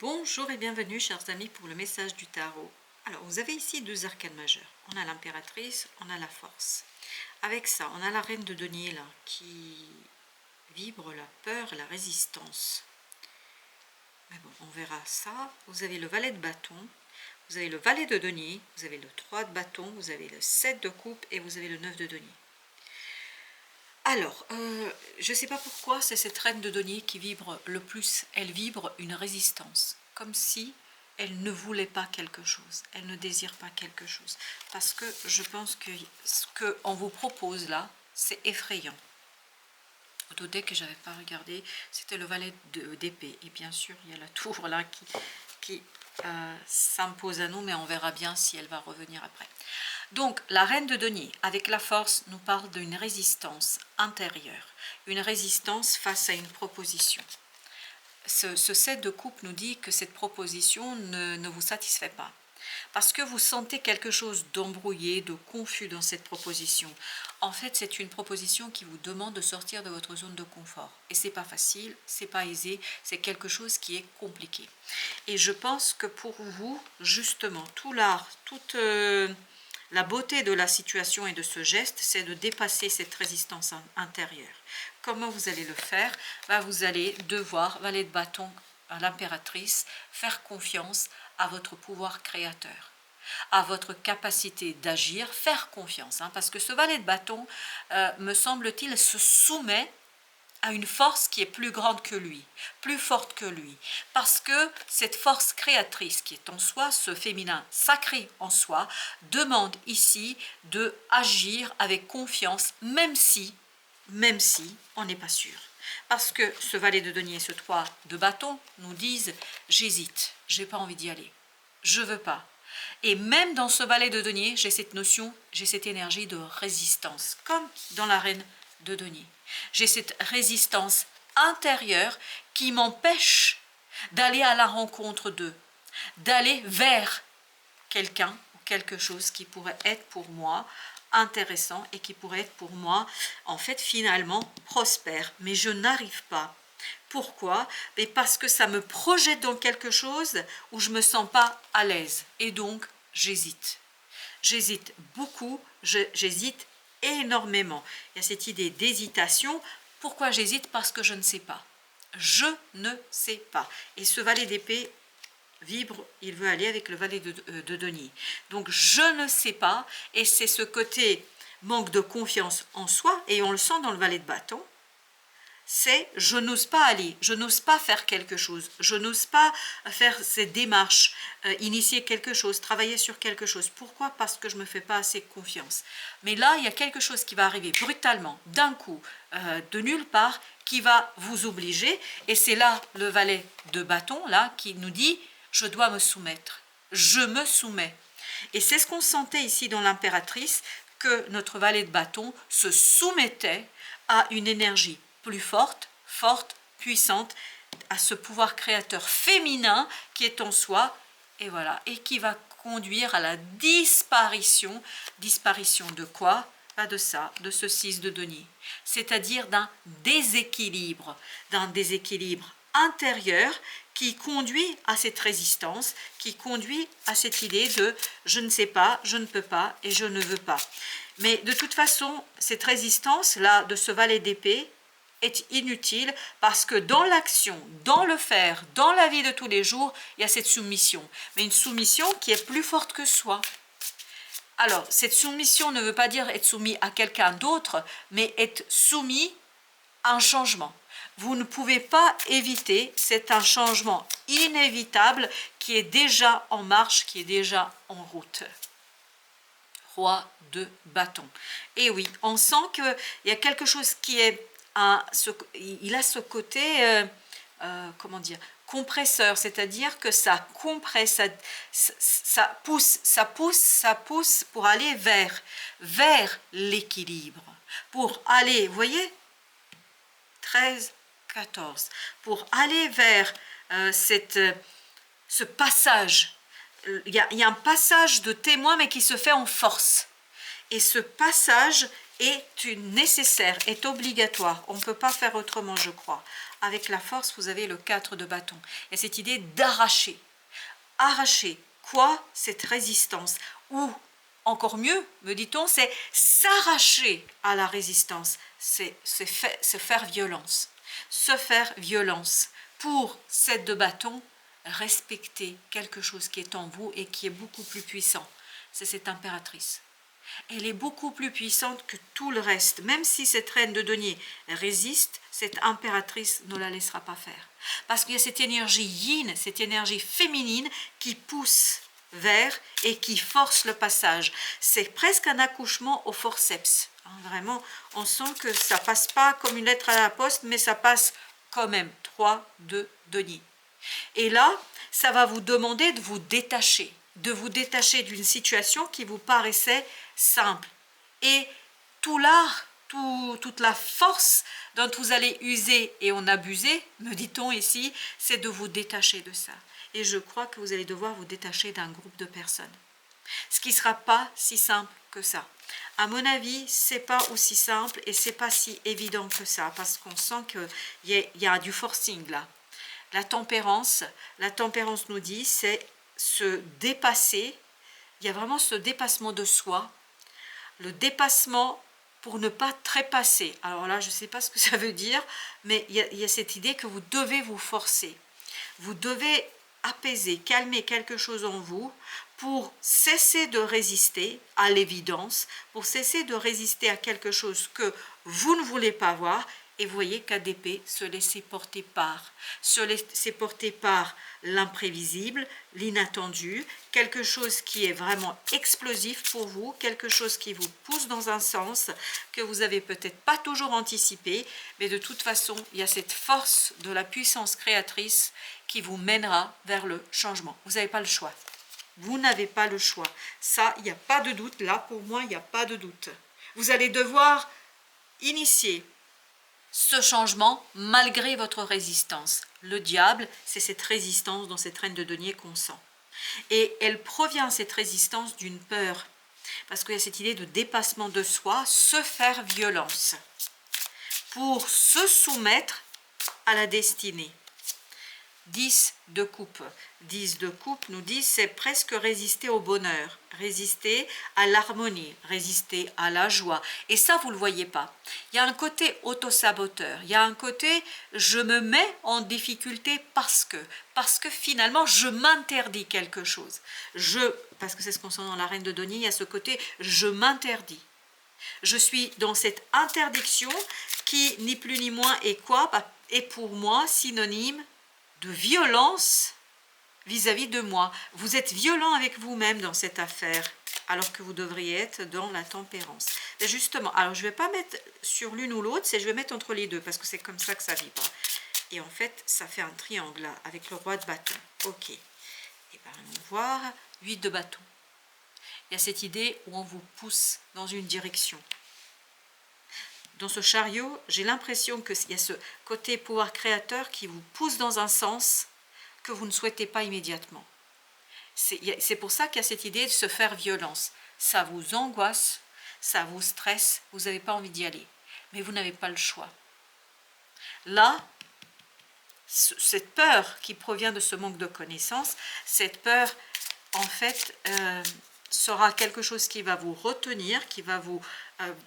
Bonjour et bienvenue chers amis pour le message du tarot. Alors vous avez ici deux arcanes majeures. On a l'impératrice, on a la force. Avec ça, on a la reine de denier là qui vibre la peur, la résistance. Mais bon, on verra ça. Vous avez le valet de bâton, vous avez le valet de denier, vous avez le 3 de bâton, vous avez le 7 de coupe et vous avez le 9 de denier. Alors, je ne sais pas pourquoi c'est cette reine de denier qui vibre le plus. Elle vibre une résistance, comme si elle ne voulait pas quelque chose, elle ne désire pas quelque chose. Parce que je pense que ce qu'on vous propose là, c'est effrayant. Au deck que je n'avais pas regardé, c'était le valet d'épée. Et bien sûr, il y a la tour là qui s'impose à nous, mais on verra bien si elle va revenir après. Donc, la reine de denier, avec la force, nous parle d'une résistance intérieure, une résistance face à une proposition. Ce 7 de coupe nous dit que cette proposition ne vous satisfait pas, parce que vous sentez quelque chose d'embrouillé, de confus dans cette proposition. En fait, c'est une proposition qui vous demande de sortir de votre zone de confort. Et c'est pas facile, c'est pas aisé, c'est quelque chose qui est compliqué. Et je pense que pour vous, justement, tout l'art, toute la beauté de la situation et de ce geste, c'est de dépasser cette résistance intérieure. Comment vous allez le faire? Vous allez devoir, valet de bâton à l'impératrice, faire confiance à votre pouvoir créateur, à votre capacité d'agir, faire confiance. Parce que ce valet de bâton, me semble-t-il, se soumet à une force qui est plus grande que lui, plus forte que lui. Parce que cette force créatrice qui est en soi, ce féminin sacré en soi, demande ici de agir avec confiance, même si on n'est pas sûr. Parce que ce valet de denier, ce 3 de bâton, nous disent « j'hésite, j'ai pas envie d'y aller, je veux pas ». Et même dans ce valet de denier, j'ai cette notion, j'ai cette énergie de résistance, comme dans la reine de denier. J'ai cette résistance intérieure qui m'empêche d'aller à la rencontre d'eux, d'aller vers quelqu'un ou quelque chose qui pourrait être pour moi intéressant et qui pourrait être pour moi, en fait, finalement, prospère. Mais je n'arrive pas. Pourquoi? Mais parce que ça me projette dans quelque chose où je ne me sens pas à l'aise. Et donc, j'hésite. J'hésite beaucoup, j'hésite énormément. Il y a cette idée d'hésitation. Pourquoi j'hésite? Parce que je ne sais pas. Je ne sais pas. Et ce valet d'épée vibre, il veut aller avec le valet de denier. Donc je ne sais pas, et c'est ce côté manque de confiance en soi, et on le sent dans le valet de bâton, c'est je n'ose pas aller, je n'ose pas faire quelque chose, je n'ose pas faire ces démarches, initier quelque chose, travailler sur quelque chose. Pourquoi? Parce que je ne me fais pas assez confiance. Mais là, il y a quelque chose qui va arriver brutalement, d'un coup, de nulle part, qui va vous obliger, et c'est là le valet de bâton, là, qui nous dit « je dois me soumettre, je me soumets ». Et c'est ce qu'on sentait ici dans l'impératrice, que notre valet de bâton se soumettait à une énergie plus forte, puissante, à ce pouvoir créateur féminin qui est en soi, et voilà, et qui va conduire à la disparition. Disparition de quoi? Pas de ça, de ce 6 de denier, c'est-à-dire d'un déséquilibre intérieur qui conduit à cette résistance, qui conduit à cette idée de je ne sais pas, je ne peux pas et je ne veux pas. Mais de toute façon, cette résistance-là de ce valet d'épée est inutile parce que dans l'action, dans le faire, dans la vie de tous les jours, il y a cette soumission. Mais une soumission qui est plus forte que soi. Alors, cette soumission ne veut pas dire être soumis à quelqu'un d'autre, mais être soumis à un changement. Vous ne pouvez pas éviter, c'est un changement inévitable qui est déjà en marche, qui est déjà en route. Roi de bâton. Et oui, on sent qu'il y a quelque chose qui est... il a ce côté, comment dire, compresseur, c'est-à-dire que ça compresse, ça pousse pour aller vers l'équilibre, pour aller, vous voyez, 13, 14, pour aller vers ce passage. Il y a un passage de témoin, mais qui se fait en force. Et ce passage, est nécessaire, est obligatoire. On ne peut pas faire autrement, je crois. Avec la force, vous avez le 4 de bâton. Et cette idée d'arracher. Arracher quoi? Cette résistance. Ou, encore mieux, me dit-on, c'est s'arracher à la résistance. C'est se faire violence. Se faire violence. Pour 7 de bâton, respecter quelque chose qui est en vous et qui est beaucoup plus puissant. C'est cette impératrice. Elle est beaucoup plus puissante que tout le reste. Même si cette reine de denier résiste, cette impératrice ne la laissera pas faire. Parce qu'il y a cette énergie yin, cette énergie féminine qui pousse vers et qui force le passage. C'est presque un accouchement au forceps. Vraiment, on sent que ça passe pas comme une lettre à la poste, mais ça passe quand même. 3 de denier. Et là, ça va vous demander de vous détacher d'une situation qui vous paraissait simple. Et tout l'art, toute la force dont vous allez user et en abuser, me dit-on ici, c'est de vous détacher de ça. Et je crois que vous allez devoir vous détacher d'un groupe de personnes. Ce qui ne sera pas si simple que ça. À mon avis, c'est pas aussi simple et c'est pas si évident que ça, parce qu'on sent qu'il y a du forcing là. La tempérance nous dit, c'est se dépasser. Il y a vraiment ce dépassement de soi, le dépassement pour ne pas trépasser. Alors là, je ne sais pas ce que ça veut dire, mais il y a cette idée que vous devez vous forcer. Vous devez apaiser, calmer quelque chose en vous pour cesser de résister à l'évidence, pour cesser de résister à quelque chose que vous ne voulez pas voir. Et vous voyez qu'ADP se laisser porter par l'imprévisible, l'inattendu, quelque chose qui est vraiment explosif pour vous, quelque chose qui vous pousse dans un sens que vous n'avez peut-être pas toujours anticipé, mais de toute façon, il y a cette force de la puissance créatrice qui vous mènera vers le changement. Vous n'avez pas le choix. Vous n'avez pas le choix. Ça, il n'y a pas de doute. Là, pour moi, il n'y a pas de doute. Vous allez devoir initier ce changement malgré votre résistance. Le diable, c'est cette résistance dans cette reine de denier qu'on sent. Et elle provient, cette résistance, d'une peur. Parce qu'il y a cette idée de dépassement de soi, se faire violence. Pour se soumettre à la destinée. 10 de coupe. 10 de coupe nous dit c'est presque résister au bonheur, résister à l'harmonie, résister à la joie. Et ça, vous ne le voyez pas. Il y a un côté autosaboteur, il y a un côté je me mets en difficulté parce que finalement je m'interdis quelque chose. Parce que c'est ce qu'on sent dans la reine de denier, il y a ce côté je m'interdis. Je suis dans cette interdiction qui, ni plus ni moins, est quoi? Est pour moi synonyme de violence vis-à-vis de moi. Vous êtes violent avec vous-même dans cette affaire, alors que vous devriez être dans la tempérance. Et justement, alors je ne vais pas mettre sur l'une ou l'autre, je vais mettre entre les deux, parce que c'est comme ça que ça vibre. Et en fait, ça fait un triangle là, avec le roi de bâton. Ok. Et bien, allons voir. 8 de bâton. Il y a cette idée où on vous pousse dans une direction. Dans ce chariot, j'ai l'impression qu'il y a ce côté pouvoir créateur qui vous pousse dans un sens que vous ne souhaitez pas immédiatement. C'est pour ça qu'il y a cette idée de se faire violence. Ça vous angoisse, ça vous stresse, vous n'avez pas envie d'y aller. Mais vous n'avez pas le choix. Là, cette peur qui provient de ce manque de connaissance, cette peur, en fait, sera quelque chose qui va vous retenir, qui va vous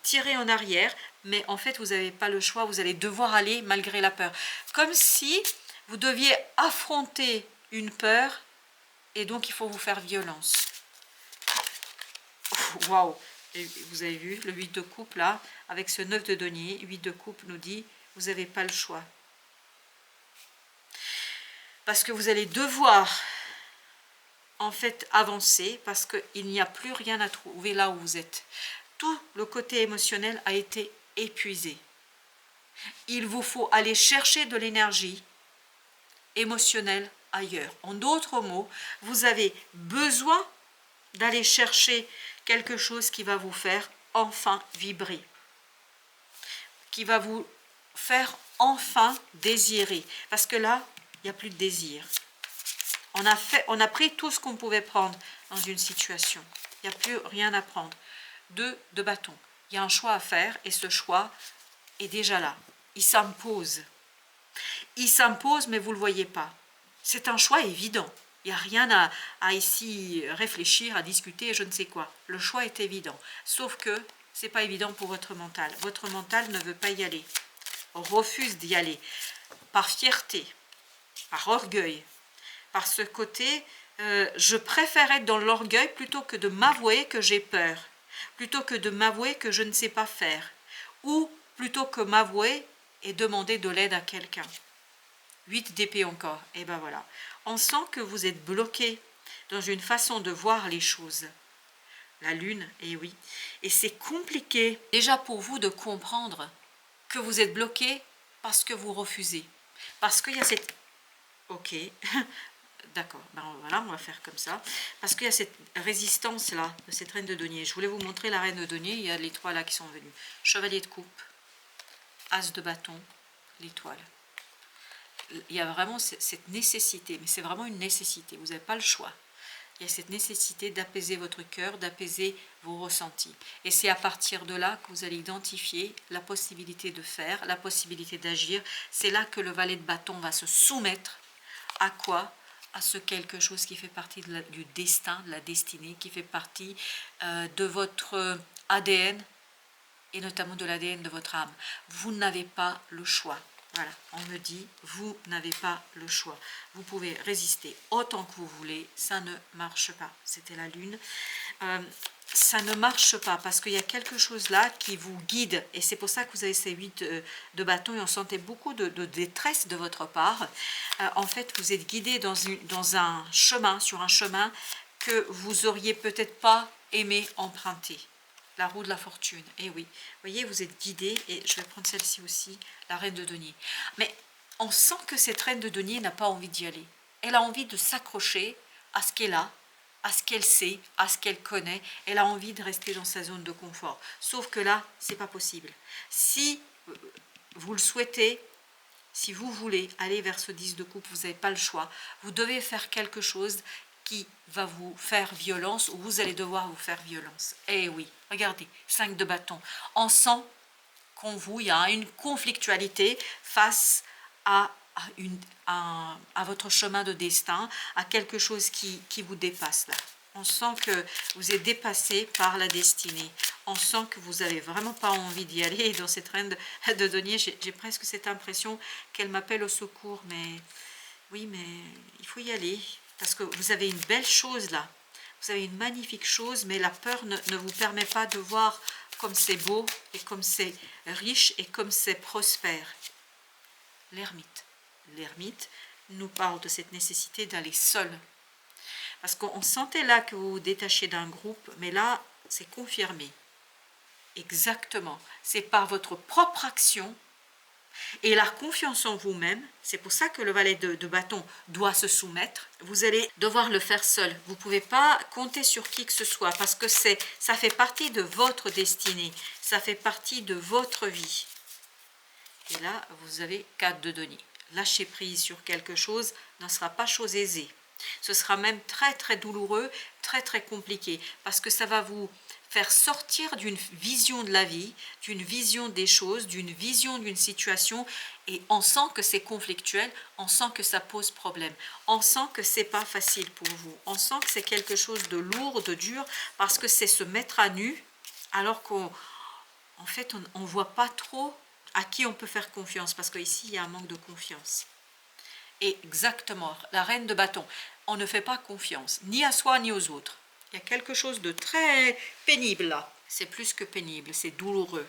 tirer en arrière, mais en fait, vous n'avez pas le choix, vous allez devoir aller malgré la peur. Comme si vous deviez affronter une peur, et donc il faut vous faire violence. Waouh! Vous avez vu le 8 de coupe là, avec ce 9 de denier, 8 de coupe nous dit, vous n'avez pas le choix. Parce que vous allez devoir en fait avancer, parce qu'il n'y a plus rien à trouver là où vous êtes. Tout le côté émotionnel a été épuisé. Il vous faut aller chercher de l'énergie émotionnelle ailleurs. En d'autres mots, vous avez besoin d'aller chercher quelque chose qui va vous faire enfin vibrer, qui va vous faire enfin désirer. Parce que là, il n'y a plus de désir. On a pris tout ce qu'on pouvait prendre dans une situation. Il n'y a plus rien à prendre. 2 de bâton. Il y a un choix à faire et ce choix est déjà là. Il s'impose. Il s'impose, mais vous ne le voyez pas. C'est un choix évident. Il n'y a rien à ici réfléchir, à discuter, je ne sais quoi. Le choix est évident. Sauf que ce n'est pas évident pour votre mental. Votre mental ne veut pas y aller. Refuse d'y aller. Par fierté, par orgueil, par ce côté, je préfère être dans l'orgueil plutôt que de m'avouer que j'ai peur, plutôt que de m'avouer que je ne sais pas faire, ou plutôt que m'avouer et demander de l'aide à quelqu'un. 8 d'épée encore, et ben voilà. On sent que vous êtes bloqué dans une façon de voir les choses. La lune, et oui. Et c'est compliqué déjà pour vous de comprendre que vous êtes bloqué parce que vous refusez. Parce qu'il y a cette... Ok, d'accord, ben voilà, on va faire comme ça. Parce qu'il y a cette résistance-là, de cette reine de denier. Je voulais vous montrer la reine de denier, il y a les trois là qui sont venus. Chevalier de coupe, as de bâton, l'étoile. Il y a vraiment cette nécessité, mais c'est vraiment une nécessité, vous n'avez pas le choix. Il y a cette nécessité d'apaiser votre cœur, d'apaiser vos ressentis. Et c'est à partir de là que vous allez identifier la possibilité de faire, la possibilité d'agir. C'est là que le valet de bâton va se soumettre à quoi? À ce quelque chose qui fait partie du destin, de la destinée, qui fait partie de votre ADN et notamment de l'ADN de votre âme. Vous n'avez pas le choix. Voilà, on me dit, vous n'avez pas le choix. Vous pouvez résister autant que vous voulez, ça ne marche pas. C'était la lune. Ça ne marche pas parce qu'il y a quelque chose là qui vous guide. Et c'est pour ça que vous avez ces 8 de bâton et on sentait beaucoup de détresse de votre part. En fait, vous êtes guidé dans un chemin, sur un chemin que vous auriez peut-être pas aimé emprunter. La roue de la fortune, et oui, vous voyez, vous êtes guidé, et je vais prendre celle-ci aussi, la reine de denier. Mais on sent que cette reine de denier n'a pas envie d'y aller. Elle a envie de s'accrocher à ce qu'elle a, à ce qu'elle sait, à ce qu'elle connaît. Elle a envie de rester dans sa zone de confort. Sauf que là, c'est pas possible. Si vous le souhaitez, si vous voulez aller vers ce 10 de coupe, vous n'avez pas le choix. Vous devez faire quelque chose qui va vous faire violence, ou vous allez devoir vous faire violence. Eh oui, regardez, 5 de bâton. On sent qu'en vous, il y a une conflictualité face à votre chemin de destin, à quelque chose qui vous dépasse là. On sent que vous êtes dépassé par la destinée. On sent que vous n'avez vraiment pas envie d'y aller. Et dans cette reine de denier, j'ai presque cette impression qu'elle m'appelle au secours. Mais oui, mais il faut y aller. Parce que vous avez une belle chose là. Vous avez une magnifique chose, mais la peur ne vous permet pas de voir comme c'est beau, et comme c'est riche, et comme c'est prospère. L'ermite. L'ermite nous parle de cette nécessité d'aller seul. Parce qu'on sentait là que vous vous détachez d'un groupe, mais là, c'est confirmé. Exactement. C'est par votre propre action et la confiance en vous-même. C'est pour ça que le valet de bâton doit se soumettre. Vous allez devoir le faire seul. Vous ne pouvez pas compter sur qui que ce soit parce que ça fait partie de votre destinée. Ça fait partie de votre vie. Et là, vous avez 4 de denier. Lâcher prise sur quelque chose ne sera pas chose aisée. Ce sera même très très douloureux, très très compliqué, parce que ça va vous faire sortir d'une vision de la vie, d'une vision des choses, d'une vision d'une situation, et on sent que c'est conflictuel, on sent que ça pose problème, on sent que c'est pas facile pour vous, on sent que c'est quelque chose de lourd, de dur, parce que c'est se mettre à nu, alors qu'en fait on voit pas trop à qui on peut faire confiance, parce qu'ici il y a un manque de confiance. Et exactement, la reine de bâton, on ne fait pas confiance, ni à soi ni aux autres. Il y a quelque chose de très pénible là. C'est plus que pénible, c'est douloureux.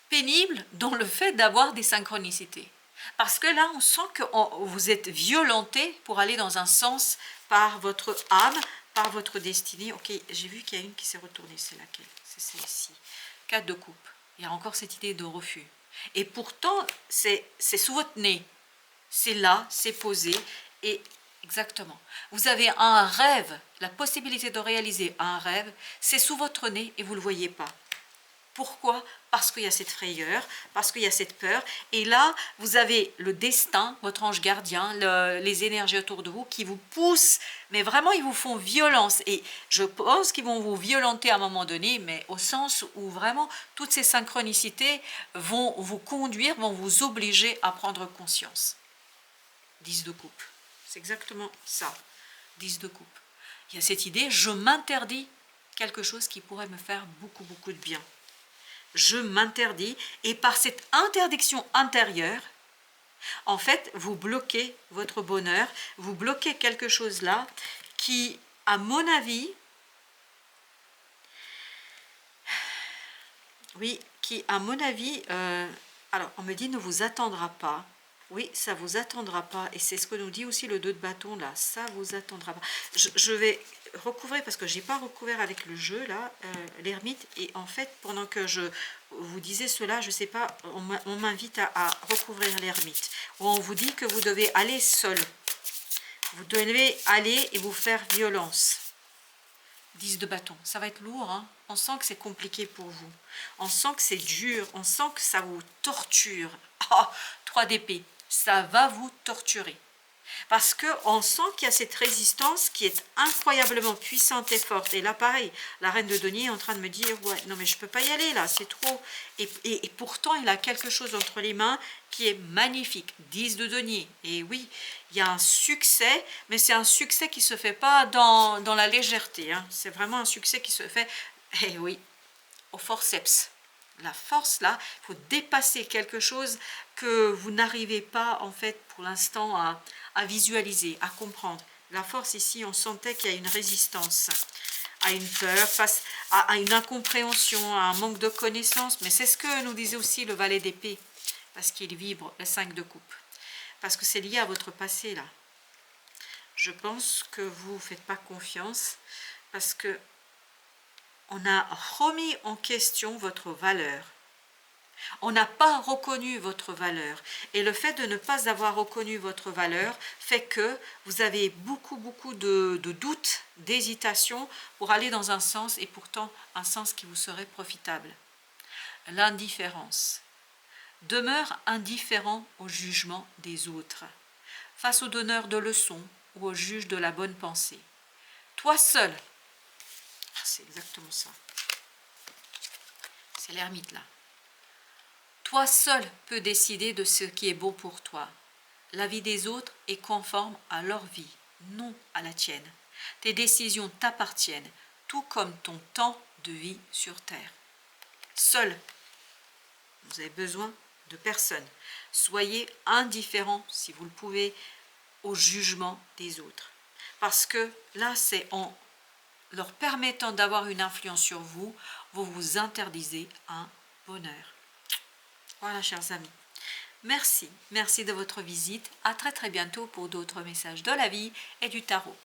Pénible dans le fait d'avoir des synchronicités. Parce que là, on sent que vous êtes violenté pour aller dans un sens par votre âme, par votre destinée. Ok, j'ai vu qu'il y a une qui s'est retournée, c'est laquelle? C'est celle-ci. 4 de coupe. Il y a encore cette idée de refus. Et pourtant, c'est sous votre nez. C'est là, c'est posé, et exactement. Vous avez un rêve, la possibilité de réaliser un rêve, c'est sous votre nez et vous ne le voyez pas. Pourquoi? Parce qu'il y a cette frayeur, parce qu'il y a cette peur. Et là, vous avez le destin, votre ange gardien, les énergies autour de vous qui vous poussent, mais vraiment, ils vous font violence. Et je pense qu'ils vont vous violenter à un moment donné, mais au sens où vraiment, toutes ces synchronicités vont vous conduire, vont vous obliger à prendre conscience. 10 de coupe. C'est exactement ça. 10 de coupe. Il y a cette idée, je m'interdis quelque chose qui pourrait me faire beaucoup, beaucoup de bien. Je m'interdis, et par cette interdiction intérieure, en fait, vous bloquez votre bonheur, vous bloquez quelque chose là qui, à mon avis, oui, qui, à mon avis, alors on me dit ne vous attendra pas. Oui, ça vous attendra pas, et c'est ce que nous dit aussi le 2 de bâton là, ça vous attendra pas. Je vais recouvrir, parce que j'ai pas recouvert avec le jeu là, l'ermite, et en fait, pendant que je vous disais cela, je sais pas, on m'invite à recouvrir l'ermite, où on vous dit que vous devez aller seul, vous devez aller et vous faire violence. 10 de bâton, ça va être lourd, hein. On sent que c'est compliqué pour vous, on sent que c'est dur, on sent que ça vous torture. Oh, 3 d'épée, ça va vous torturer, parce qu'on sent qu'il y a cette résistance qui est incroyablement puissante et forte. Et là pareil, la reine de denier est en train de me dire ouais, non mais je peux pas y aller là, c'est trop, et pourtant il a quelque chose entre les mains qui est magnifique. 10 de denier, et oui, il y a un succès, mais c'est un succès qui se fait pas dans la légèreté, hein. C'est vraiment un succès qui se fait, et oui, au forceps. La force là, il faut dépasser quelque chose que vous n'arrivez pas en fait pour l'instant à visualiser, à comprendre. La force ici, on sentait qu'il y a une résistance à une peur, face à une incompréhension, à un manque de connaissance, mais c'est ce que nous disait aussi le valet d'épée, parce qu'il vibre le 5 de coupe, parce que c'est lié à votre passé là. Je pense que vous ne faites pas confiance, parce que on a remis en question votre valeur. On n'a pas reconnu votre valeur. Et le fait de ne pas avoir reconnu votre valeur fait que vous avez beaucoup de doutes, d'hésitation pour aller dans un sens, et pourtant un sens qui vous serait profitable. L'indifférence. Demeure indifférent au jugement des autres, face aux donneurs de leçons ou aux juges de la bonne pensée. Toi seul, c'est exactement ça. C'est l'ermite là. Toi seul peux décider de ce qui est bon pour toi. La vie des autres est conforme à leur vie, non à la tienne. Tes décisions t'appartiennent, tout comme ton temps de vie sur terre. Seul, vous avez besoin de personne. Soyez indifférent, si vous le pouvez, au jugement des autres. Parce que là, c'est en leur permettant d'avoir une influence sur vous, vous vous interdisez un bonheur. Voilà, chers amis. Merci de votre visite. À très bientôt pour d'autres messages de la vie et du tarot.